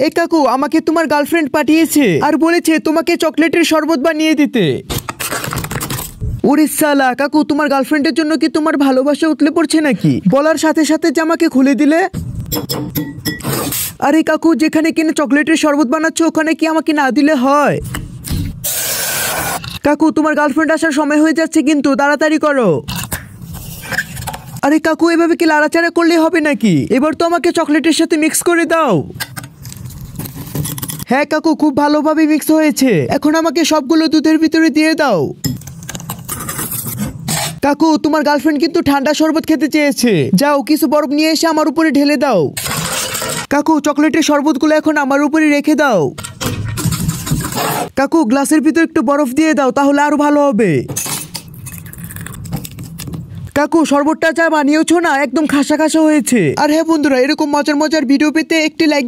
এ কাকু, আমাকে তোমার গার্লফ্রেন্ড পাঠিয়েছে আর বলেছে তোমাকে চকলেটের শরবত বানিয়ে দিতে। ওরে সালা, কাকু তোমার গার্লফ্রেন্ডের জন্য কি তোমার ভালোবাসা উতলে পড়ছে নাকি? বলার সাথে সাথে জামাকে খুলে দিলে। আরে কাকু, যেখানে কিনা চকলেটের শরবত বানাচ্ছ ওখানে কি আমাকে না দিলে হয়? কাকু তোমার গার্লফ্রেন্ড আসার সময় হয়ে যাচ্ছে, কিন্তু তাড়াতাড়ি করো। আরে কাকু, এভাবে কি লাড়াচাড়া করলে হবে নাকি? এবার তো আমাকে চকলেটের সাথে মিক্স করে দাও। হ্যাঁ কাকু, খুব ভালোভাবে মিক্স হয়েছে। এখন আমাকে সবগুলো দুধের ভিতরে দিয়ে দাও। কাকু তোমার গার্লফ্রেন্ড কিন্তু ঠান্ডা শরবত খেতে চেয়েছে, যাও কিছু বরফ নিয়ে এসে আমার উপরে ঢেলে দাও। কাকু চকলেটের শরবতগুলো এখন আমার উপরে রেখে দাও। কাকু গ্লাসের ভিতর একটু বরফ দিয়ে দাও, তাহলে আরো ভালো হবে। কাকু শরবতটা যা বানিয়েছো না, একদম খাসা খাসা হয়েছে। আর হ্যাঁ বন্ধুরা, এরকম মজার মজার ভিডিও পেতে একটি লাইক